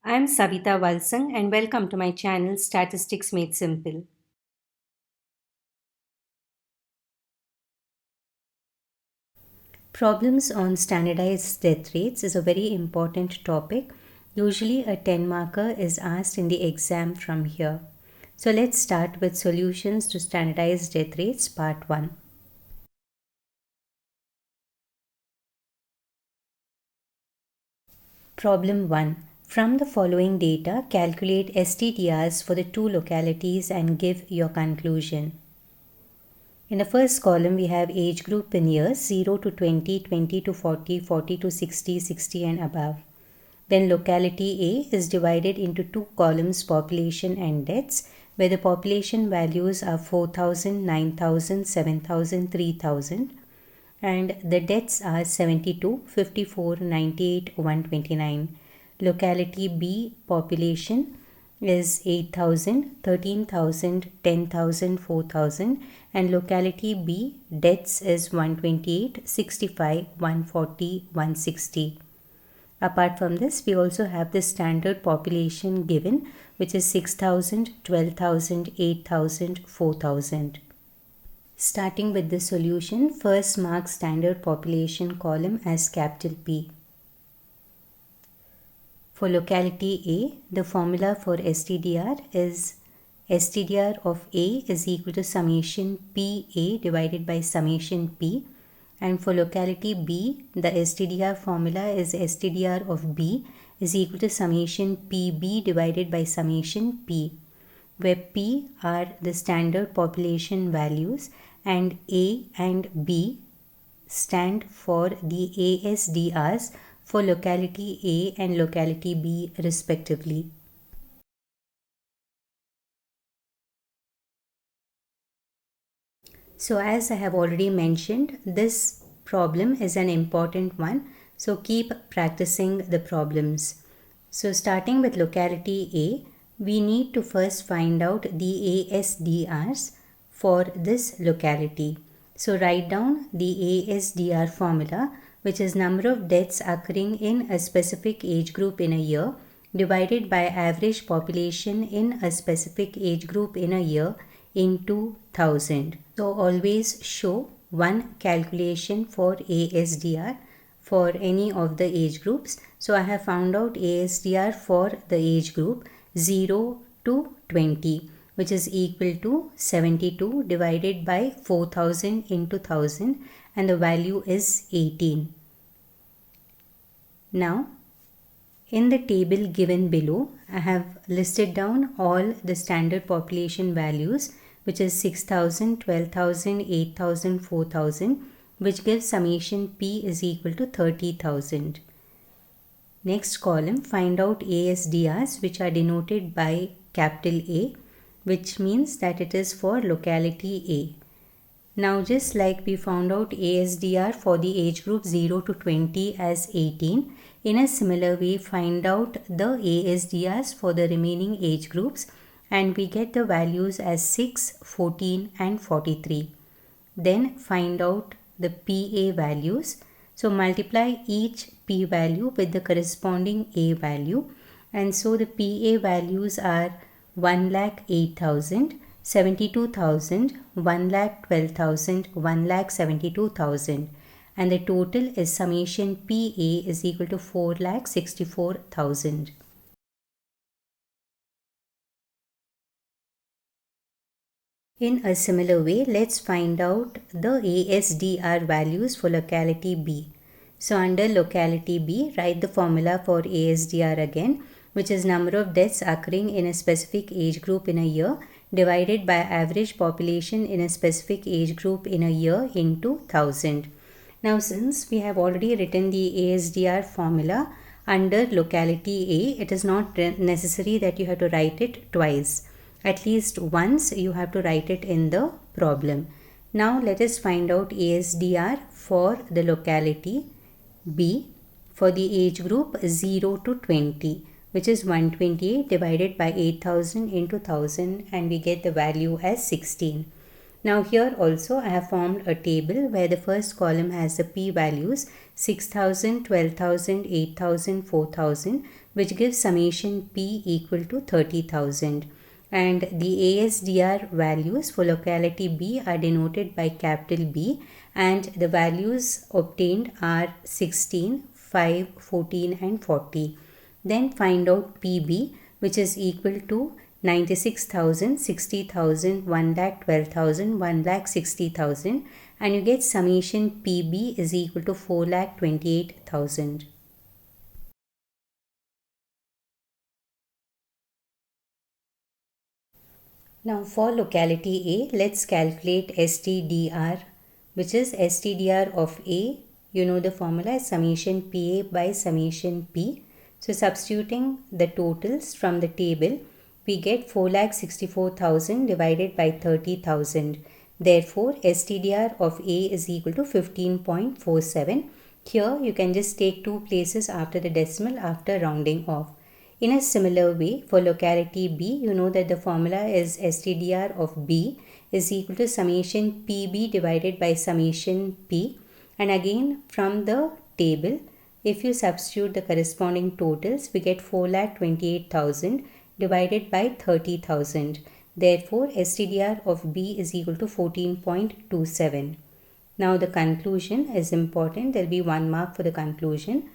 I'm Savita Valsang and welcome to my channel Statistics Made Simple. Problems on standardized death rates is a very important topic. Usually a 10 marker is asked in the exam from here. So let's start with solutions to standardized death rates part 1. Problem 1. From the following data, calculate STTRs for the two localities and give your conclusion. In the first column, we have age group in years 0 to 20, 20 to 40, 40 to 60, 60 and above. Then locality A is divided into two columns, population and deaths, where the population values are 4,000, 9,000, 7,000, 3,000, and the deaths are 72, 54, 98, 129. Locality B population is 8,000, 13,000, 10,000, 4,000, and locality B deaths is 128, 65, 140, 160. Apart from this, we also have the standard population given, which is 6,000, 12,000, 8,000, 4,000. Starting with the solution, first mark standard population column as capital P. For locality A, the formula for STDR is STDR of A is equal to summation PA divided by summation P. And for locality B, the STDR formula is STDR of B is equal to summation PB divided by summation P, where P are the standard population values and A and B stand for the ASDRs for locality A and locality B respectively. So as I have already mentioned, this problem is an important one. So keep practicing the problems. So starting with locality A, we need to first find out the ASDRs for this locality. So write down the ASDR formula, which is number of deaths occurring in a specific age group in a year divided by average population in a specific age group in a year into 1000. So always show one calculation for ASDR for any of the age groups. So I have found out ASDR for the age group 0 to 20, which is equal to 72 divided by 4000 into 1000, and the value is 18. Now, in the table given below, I have listed down all the standard population values, which is 6,000, 12,000, 8,000, 4,000, which gives summation P is equal to 30,000. Next column, find out ASDRs, which are denoted by capital A, which means that it is for locality A. Now just like we found out ASDR for the age group 0 to 20 as 18, in a similar way find out the ASDRs for the remaining age groups, and we get the values as 6, 14 and 43. Then find out the PA values. So multiply each P value with the corresponding A value, and so the PA values are 1,08,000, 72,000, 1,12,000, 1,72,000, and the total is summation PA is equal to 4,64,000. In a similar way, let's find out the ASDR values for locality B. So under locality B, write the formula for ASDR again, which is number of deaths occurring in a specific age group in a year divided by average population in a specific age group in a year into 1000. Now since we have already written the ASDR formula under locality A, it is not necessary that you have to write it twice. At least once you have to write it in the problem. Now let us find out ASDR for the locality B for the age group 0 to 20, which is 128 divided by 8000 into 1000, and we get the value as 16. Now here also I have formed a table where the first column has the p values 6000, 12,000, 8,000, 4,000, which gives summation p equal to 30,000. And the ASDR values for locality B are denoted by capital B, and the values obtained are 16, 5, 14 and 40. Then find out PB, which is equal to 96,000, 60,000, 1,12,000, 1,60,000, and you get summation PB is equal to 4,28,000. Now for locality A, let's calculate STDR, which is STDR of A. You know the formula is summation PA by summation P. So substituting the totals from the table, we get 4,64,000 divided by 30,000. Therefore, STDR of A is equal to 15.47. Here you can just take two places after the decimal after rounding off. In a similar way, for locality B, you know that the formula is STDR of B is equal to summation PB divided by summation P. And again from the table, if you substitute the corresponding totals, we get 4,28,000 divided by 30,000. Therefore, STDR of B is equal to 14.27. Now the conclusion is important. There will be 1 mark for the conclusion.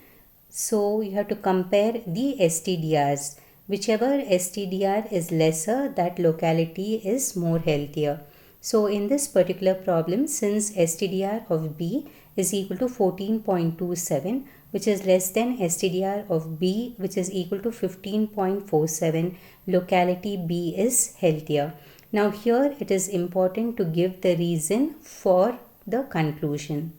So you have to compare the STDRs. Whichever STDR is lesser, that locality is more healthier. So in this particular problem, since STDR of B is equal to 14.27, which is less than STDR of B, which is equal to 15.47, locality B is healthier. Now here it is important to give the reason for the conclusion.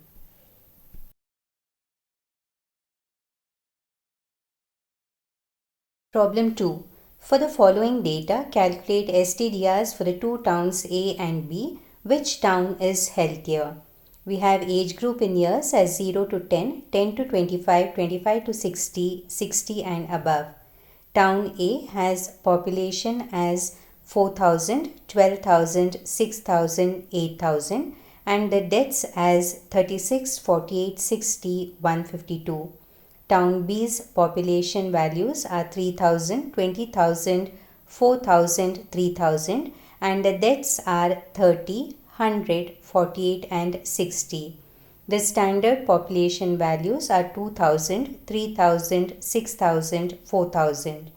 Problem 2. For the following data, calculate STDRs for the two towns A and B. Which town is healthier? We have age group in years as 0 to 10, 10 to 25, 25 to 60, 60 and above. Town A has population as 4,000, 12,000, 6,000, 8,000 and the deaths as 36, 48, 60, 152. Town B's population values are 3,000, 20,000, 4,000, 3,000 and the deaths are 30, 100, 48 and 60. The standard population values are 2,000, 3,000, 6,000, 4,000.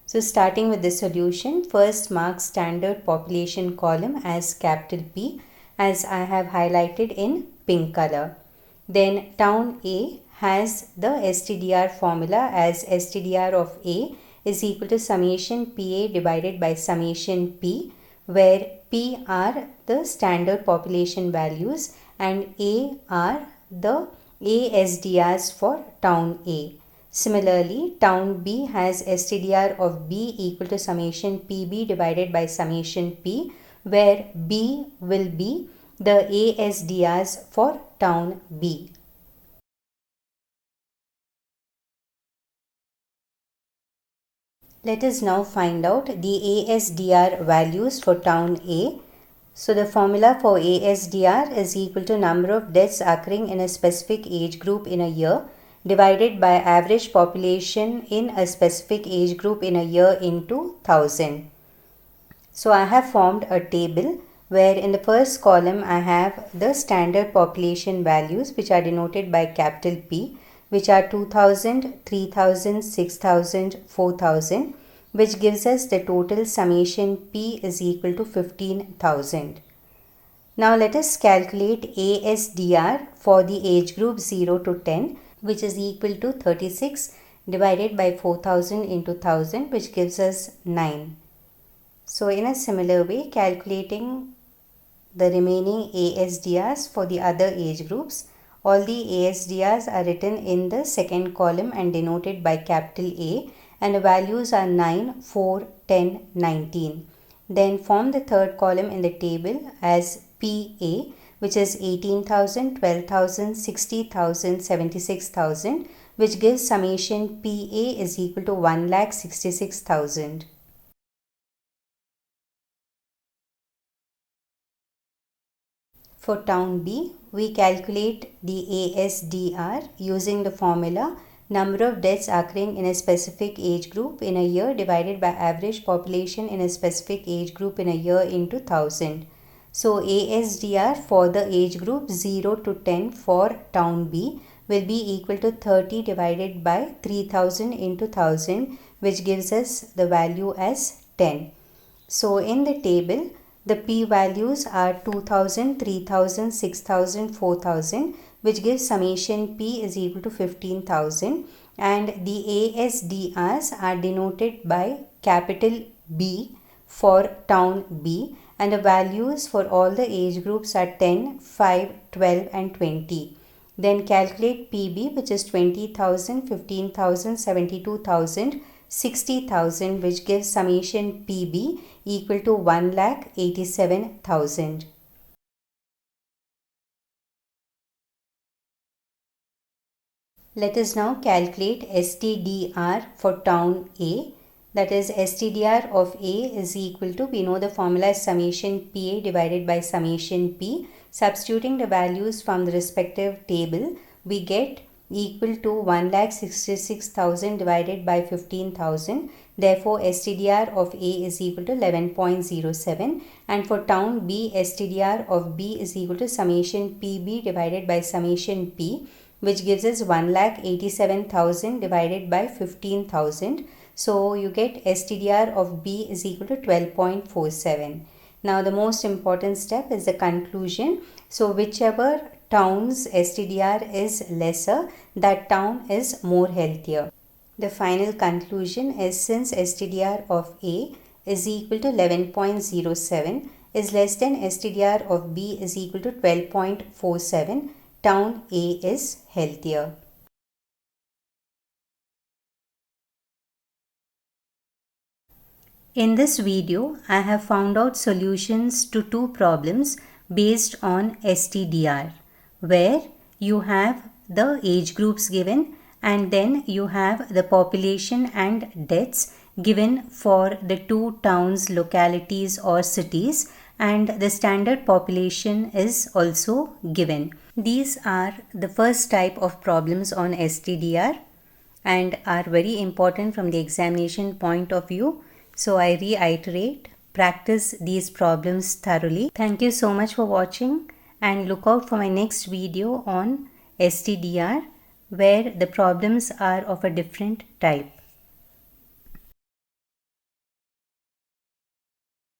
So starting with the solution, first mark standard population column as capital P as I have highlighted in pink color. Then town A has the STDR formula as STDR of A is equal to summation PA divided by summation P, where P are the standard population values and A are the ASDRs for town A. Similarly, town B has STDR of B equal to summation PB divided by summation P, where B will be the ASDRs for town B. Let us now find out the ASDR values for town A. So the formula for ASDR is equal to number of deaths occurring in a specific age group in a year divided by average population in a specific age group in a year into 1000. So I have formed a table where in the first column I have the standard population values which are denoted by capital P, which are 2,000, 3,000, 6,000, 4,000, which gives us the total summation P is equal to 15,000. Now let us calculate ASDR for the age group 0 to 10, which is equal to 36 divided by 4,000 into 1000, which gives us 9. So in a similar way, calculating the remaining ASDRs for the other age groups, all the ASDRs are written in the second column and denoted by capital A, and the values are 9, 4, 10, 19. Then form the third column in the table as PA, which is 18,000, 12,000, 60,000, 76,000, which gives summation PA is equal to 1,66,000. For town B, we calculate the ASDR using the formula number of deaths occurring in a specific age group in a year divided by average population in a specific age group in a year into 1000. So ASDR for the age group 0 to 10 for town B will be equal to 30 divided by 3000 into 1000, which gives us the value as 10. So in the table, the P values are 2000, 3000, 6000, 4000, which gives summation P is equal to 15,000, and the ASDRs are denoted by capital B for town B, and the values for all the age groups are 10, 5, 12 and 20. Then calculate PB, which is 20,000, 15,000, 72,000, 60,000, which gives summation PB equal to 1,87,000. Let us now calculate STDR for town A. That is, STDR of A is equal to, we know the formula is summation PA divided by summation P. Substituting the values from the respective table, we get equal to 1,66,000 divided by 15,000. Therefore, STDR of A is equal to 11.07, and for town B, STDR of B is equal to summation PB divided by summation P, which gives us 1,87,000 divided by 15,000. So you get STDR of B is equal to 12.47. Now the most important step is the conclusion. So whichever town's STDR is lesser, that town is more healthier. The final conclusion is, since STDR of A is equal to 11.07 is less than STDR of B is equal to 12.47, town A is healthier. In this video, I have found out solutions to two problems based on STDR, where you have the age groups given and then you have the population and deaths given for the two towns, localities or cities, and the standard population is also given. These are the first type of problems on STDR and are very important from the examination point of view. So I reiterate, practice these problems thoroughly. Thank you so much for watching, and look out for my next video on STDR, where the problems are of a different type.